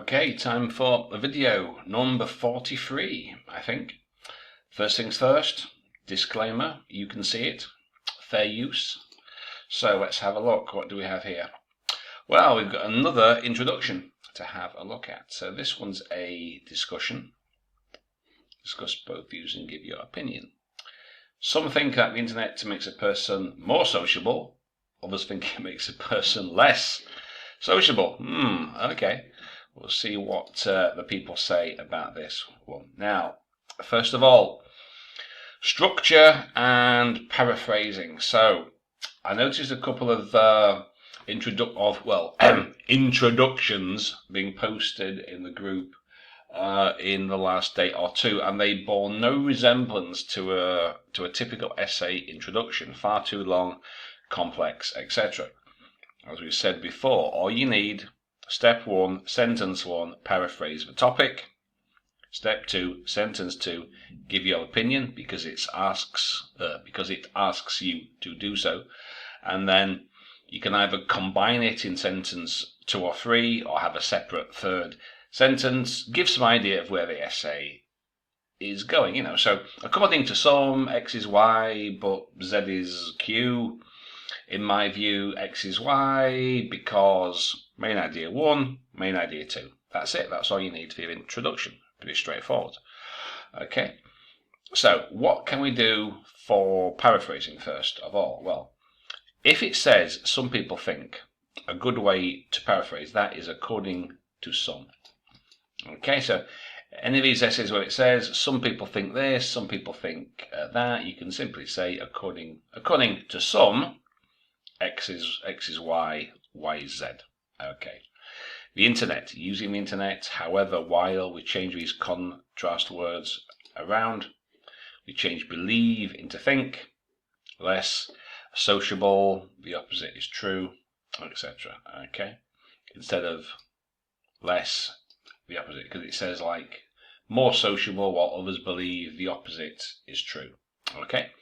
Okay, time for a video number 43, I think. First things first, disclaimer, you can see it, fair use. So let's have a look. What do we have here? Well, we've got another introduction to have a look at. So this one's a discussion. Discuss both views and give your opinion. Some think that the internet makes a person more sociable. Others think it makes a person less sociable. Okay. We'll see what the people say about this one. Now, first of all, structure and paraphrasing. So, I noticed a couple of introductions being posted in the group in the last day or two, and they bore no resemblance to a typical essay introduction. Far too long, complex, etc. As we said before, all you need: Step 1, Sentence 1, paraphrase the topic. Step 2, Sentence 2, give your opinion because it asks you to do so. And then you can either combine it in sentence 2 or 3 or have a separate third sentence. Give some idea of where the essay is going, So according to some, X is Y, but Z is Q. In my view, X is Y because main idea 1, main idea 2. That's it. That's all you need for your introduction. Pretty straightforward. Okay. So what can we do for paraphrasing first of all? Well, if it says some people think, a good way to paraphrase that is according to some. Okay, so any of these essays where it says some people think this, some people think that, you can simply say according to some, X is Y, Y is Z. Okay. The internet, using the internet, however, while we change these contrast words around, we change believe into think, less sociable, the opposite is true, etc. Okay. Instead of less, the opposite, because it says like more sociable while others believe the opposite is true. Okay.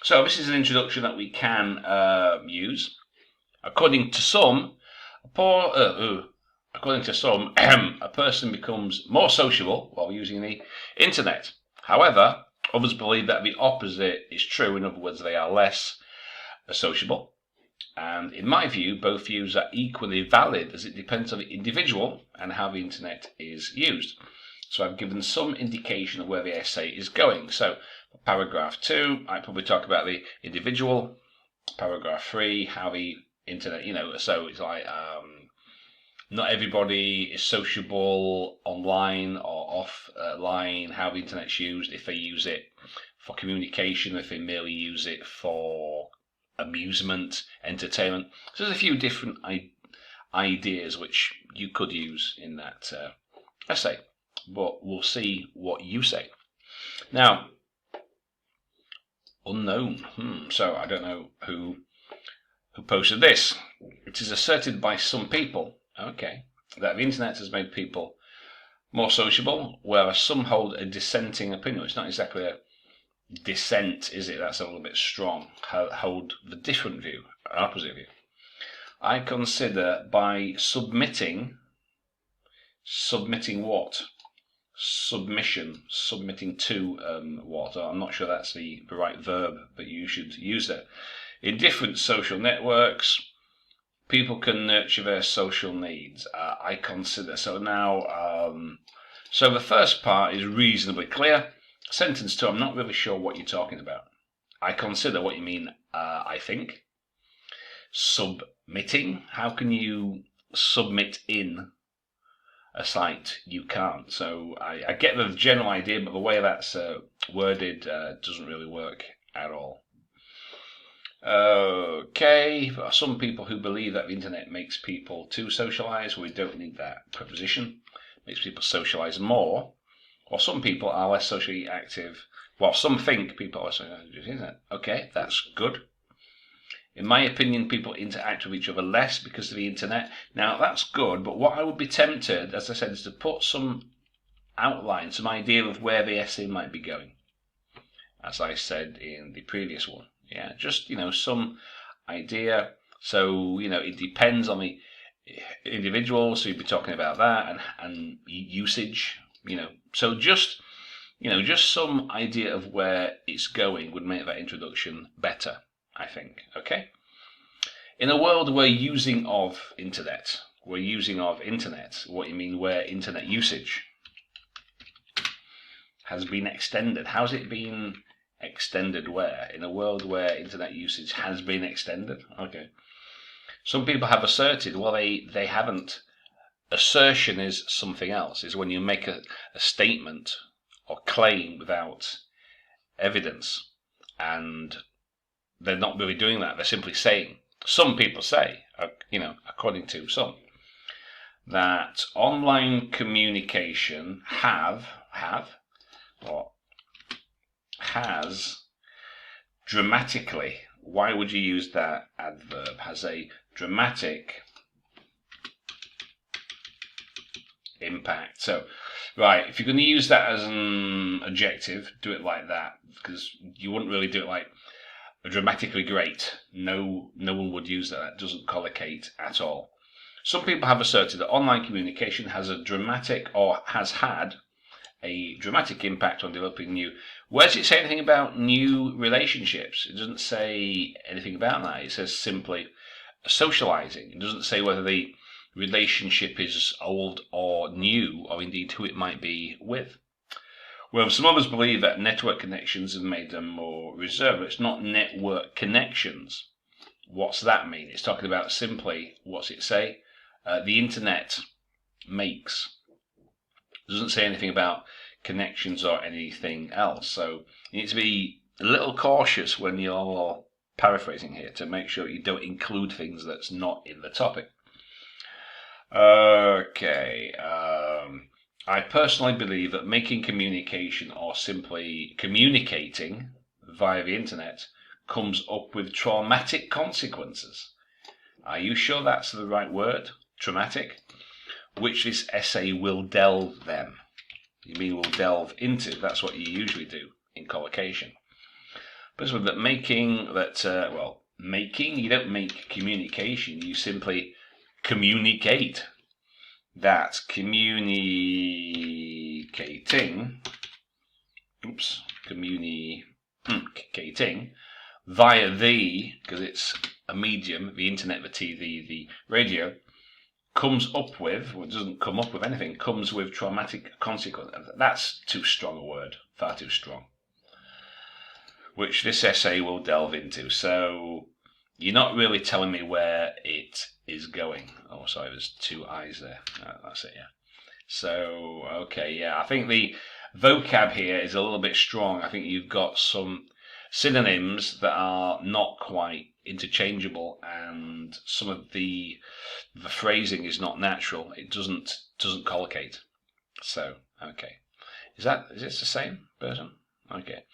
So this is an introduction that we can use. According to some, a person becomes more sociable while using the internet. However, others believe that the opposite is true. In other words, they are less sociable. And in my view, both views are equally valid, as it depends on the individual and how the internet is used. So I've given some indication of where the essay is going. So paragraph 2, I probably talk about the individual. Paragraph 3, how the internet, so it's like not everybody is sociable online or offline, how the internet's used, if they use it for communication, if they merely use it for amusement, entertainment. So there's a few different ideas which you could use in that essay, but we'll see what you say. Now, unknown. So I don't know who posted this. It is asserted by some people, that the internet has made people more sociable, whereas some hold a dissenting opinion. It's not exactly a dissent, is it? That's a little bit strong. Hold the different view, an opposite view. I consider by submitting what? Submitting to what? I'm not sure that's the right verb, but you should use that. In different social networks, people can nurture their social needs. I consider. So now, so the first part is reasonably clear. Sentence 2, I'm not really sure what you're talking about. I consider what you mean, I think. Submitting, how can you submit in a site? You can't. So I get the general idea, but the way that's worded doesn't really work at all. Okay, there are some people who believe that the internet makes people too socialized. We don't need that preposition. Makes people socialize more. Or some people are less socially active. Well, some think people are socially active. Okay, that's good. In my opinion, people interact with each other less because of the internet. Now, that's good, but what I would be tempted, as I said, is to put some outline, some idea of where the essay might be going, as I said in the previous one. Yeah, just, some idea. So, it depends on the individuals, so you'd be talking about that and usage, So just some idea of where it's going would make that introduction better, I think. Okay. In a world where using of internet, what you mean where internet usage has been extended. How's it been extended where? In a world where internet usage has been extended? Okay. Some people have asserted, well, they haven't. Assertion is something else, is when you make a statement or claim without evidence. And they're not really doing that. They're simply saying. Some people say, according to some, that online communication has dramatically, why would you use that adverb, has a dramatic impact. So, right, if you're going to use that as an adjective, do it like that, because you wouldn't really do it like dramatically great. No one would use that. That doesn't collocate at all. Some people have asserted that online communication has a dramatic, or has had a dramatic impact on developing new. Where does it say anything about new relationships? It doesn't say anything about that. It says simply socializing. It doesn't say whether the relationship is old or new, or indeed who it might be with. Well, some others believe that network connections have made them more reserved. It's not network connections. What's that mean? It's talking about simply, what's it say? The internet makes. It doesn't say anything about connections or anything else. So you need to be a little cautious when you're paraphrasing here to make sure you don't include things that's not in the topic. Okay. I personally believe that making communication or simply communicating via the internet comes up with traumatic consequences. Are you sure that's the right word? Traumatic? Which this essay will delve them. You mean will delve into? That's what you usually do in collocation. But so that making, you don't make communication, you simply communicate. That communicating via because it's a medium, the internet, the TV, the radio, comes up with, well, it doesn't come up with anything, comes with traumatic consequences. That's too strong a word, far too strong, which this essay will delve into. So you're not really telling me where it is going. Oh, sorry, there's two eyes there. That's it, yeah. So, okay, yeah, I think the vocab here is a little bit strong. I think you've got some synonyms that are not quite interchangeable, and some of the phrasing is not natural. It doesn't collocate. So, okay. Is this the same person? Okay.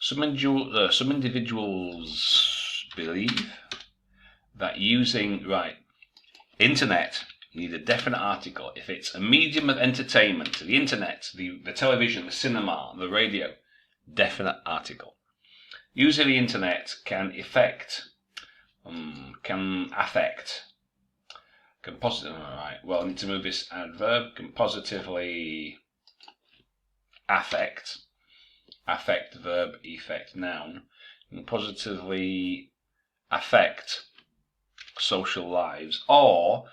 Some individuals believe that using, internet, you need a definite article. If it's a medium of entertainment, the internet, the television, the cinema, the radio, definite article. Using the internet can affect, well, I need to move this adverb, can positively affect verb, effect, noun, can positively affect social lives, or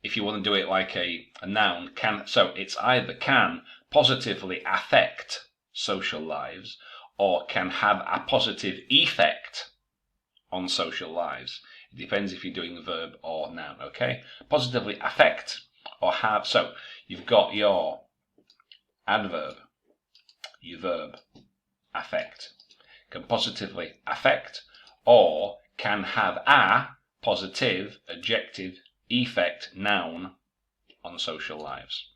if you want to do it like a noun, so it's either can positively affect social lives or can have a positive effect on social lives. It depends if you're doing a verb or noun, okay? Positively affect or have, so you've got your adverb, your verb, affect, can positively affect or can have a positive adjective effect noun on social lives.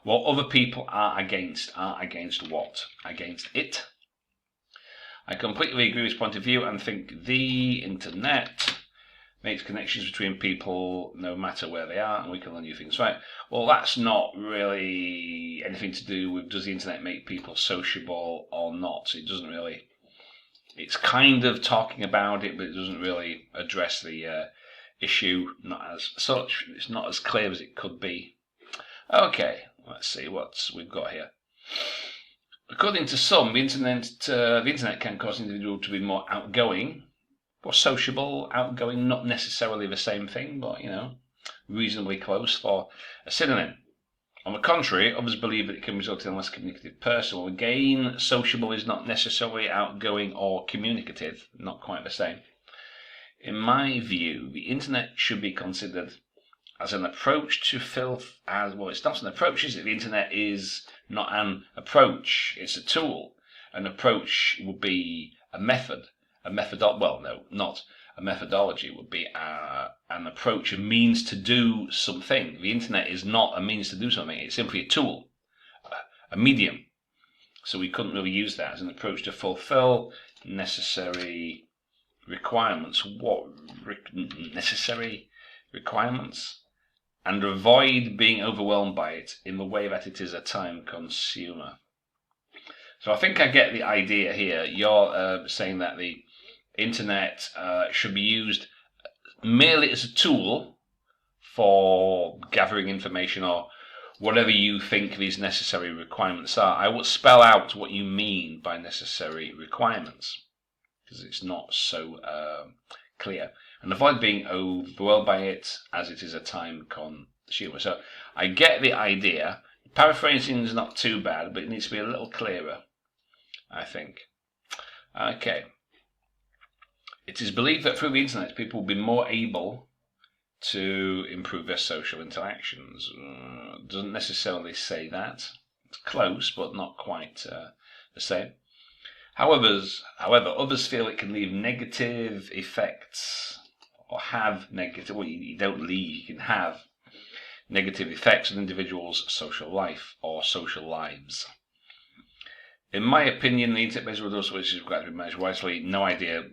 What other people are against what? Against it. I completely agree with his point of view and think the internet makes connections between people no matter where they are, and we can learn new things. Right. Well, that's not really anything to do with does the internet make people sociable or not. It doesn't really. It's kind of talking about it, but it doesn't really address the issue, not as such. It's not as clear as it could be. Okay, let's see what we've got here. According to some, the internet can cause an individual to be more outgoing, or sociable. Outgoing, not necessarily the same thing, but reasonably close for a synonym. On the contrary, others believe that it can result in a less communicative person. Well, again, sociable is not necessarily outgoing or communicative, not quite the same. In my view, the internet should be considered as an approach to it's not an approach, is it? The internet is not an approach, it's a tool. An approach would be a method. Not a methodology, would be an approach, a means to do something. The internet is not a means to do something, it's simply a tool, a medium. So we couldn't really use that as an approach to fulfill necessary requirements. What necessary requirements? And avoid being overwhelmed by it in the way that it is a time consumer. So I think I get the idea here. You're saying that the internet should be used merely as a tool for gathering information or whatever you think these necessary requirements are. I will spell out what you mean by necessary requirements, because it's not so clear. And avoid being overwhelmed by it, as it is a time consumer. So I get the idea. Paraphrasing is not too bad, but it needs to be a little clearer, I think. Okay. It is believed that through the internet, people will be more able to improve their social interactions. Doesn't necessarily say that. It's close, but not quite the same. However, others feel it can leave negative effects, or have negative, you don't leave, you can have negative effects on individuals' social life or social lives. In my opinion, the internet-based resource which is required to be managed wisely. No idea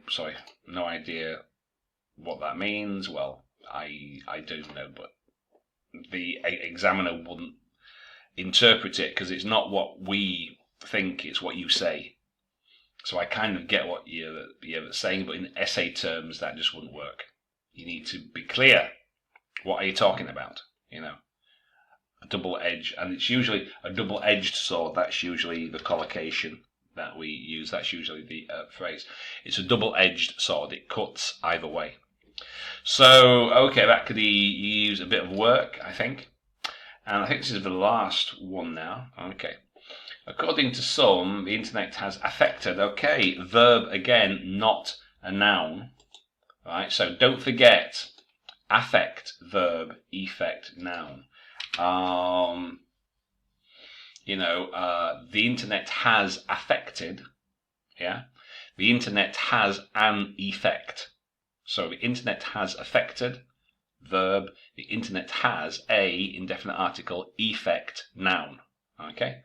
what that means. Well, I do know, but the examiner wouldn't interpret it because it's not what we think, it's what you say. So I kind of get what you're saying, but in essay terms, that just wouldn't work. You need to be clear. What are you talking about? A double edge, and it's usually a double-edged sword. That's usually the collocation that we use. That's usually the phrase. It's a double-edged sword. It cuts either way. So, okay, that could use a bit of work, I think. And I think this is the last one now. Okay. According to some, the internet has affected. Okay, verb again, not a noun. Right, so don't forget, affect, verb, effect, noun. The internet has affected. Yeah, the internet has an effect. So the internet has affected, verb. The internet has a indefinite article, effect, noun. Okay.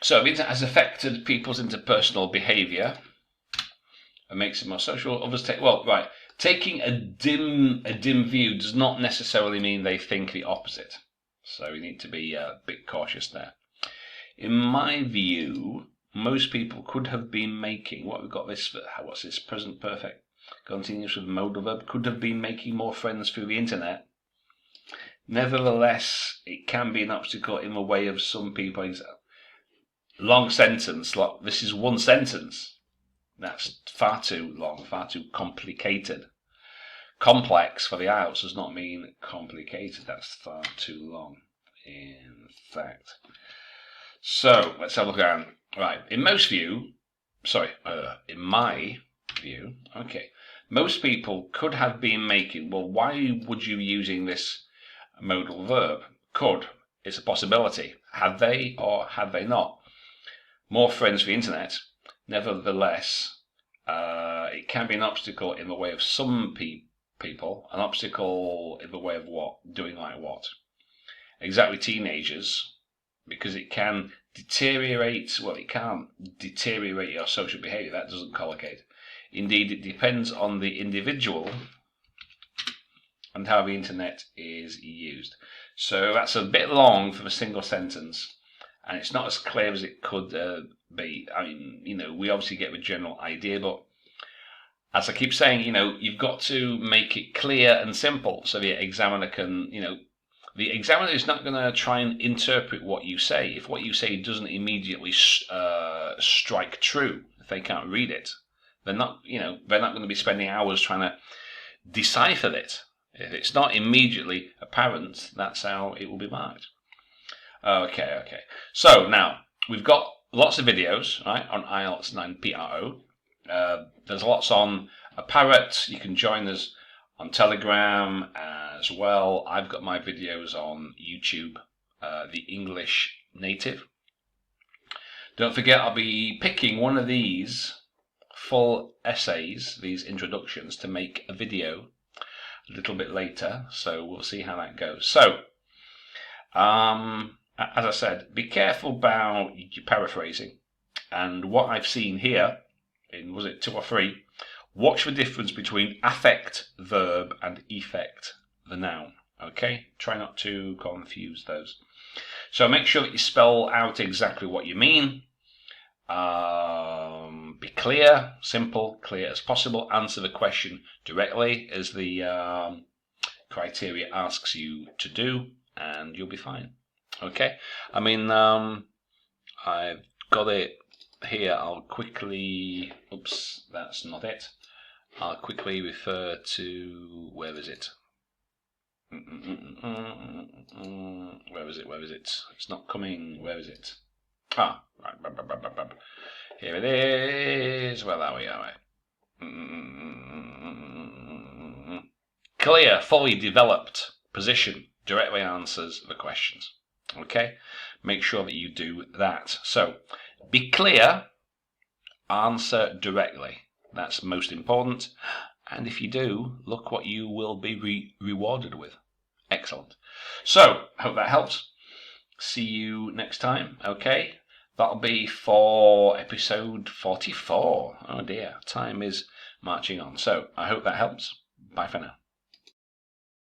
So the internet has affected people's interpersonal behaviour and makes it more social. Others taking a dim view does not necessarily mean they think the opposite. So we need to be a bit cautious there. In my view, most people could have been making, what's this, present perfect, continuous with modal verb, could have been making more friends through the internet. Nevertheless, it can be an obstacle in the way of some people. Long sentence, this is one sentence. That's far too long, far too complicated. Complex for the IELTS does not mean complicated. That's far too long, in fact. So let's have a look around. Right, in my view, okay, most people could have been making. Well, why would you be using this modal verb? Could. It's a possibility. Had they or had they not? More friends for the internet. Nevertheless, it can be an obstacle in the way of some people. An obstacle in the way of what? Doing like what? Exactly, teenagers, because it can deteriorate. Well, it can't deteriorate your social behaviour. That doesn't collocate. Indeed, it depends on the individual and how the internet is used. So that's a bit long for a single sentence, and it's not as clear as it could be. I mean, we obviously get the general idea, but as I keep saying, you've got to make it clear and simple so the examiner can, the examiner is not going to try and interpret what you say. If what you say doesn't immediately strike true, if they can't read it, they're not going to be spending hours trying to decipher it. If it's not immediately apparent, that's how it will be marked. Okay. So now we've got lots of videos, right, on IELTS9PRO. There's lots on Parrot. You can join us on Telegram as well. I've got my videos on YouTube, The English Native. Don't forget, I'll be picking one of these full essays, these introductions, to make a video a little bit later. So we'll see how that goes. So, as I said, be careful about your paraphrasing. And what I've seen here, in was it 2 or 3, watch the difference between affect, verb, and effect, the noun. Okay? Try not to confuse those. So make sure that you spell out exactly what you mean. Be clear, simple, clear as possible. Answer the question directly as the criteria asks you to do, and you'll be fine. Okay? I mean, I've got it here. I'll quickly, oops, that's not it. I'll quickly refer to, where is it? Where is it? It's not coming. Where is it? Ah, right. Here it is. Well, there we are. Clear, fully developed position directly answers the questions. Okay? Make sure that you do that. So, be clear, answer directly. That's most important. And if you do, look what you will be rewarded with. Excellent. So, hope that helps. See you next time. Okay? That'll be for episode 44. Oh dear, time is marching on. So, I hope that helps. Bye for now.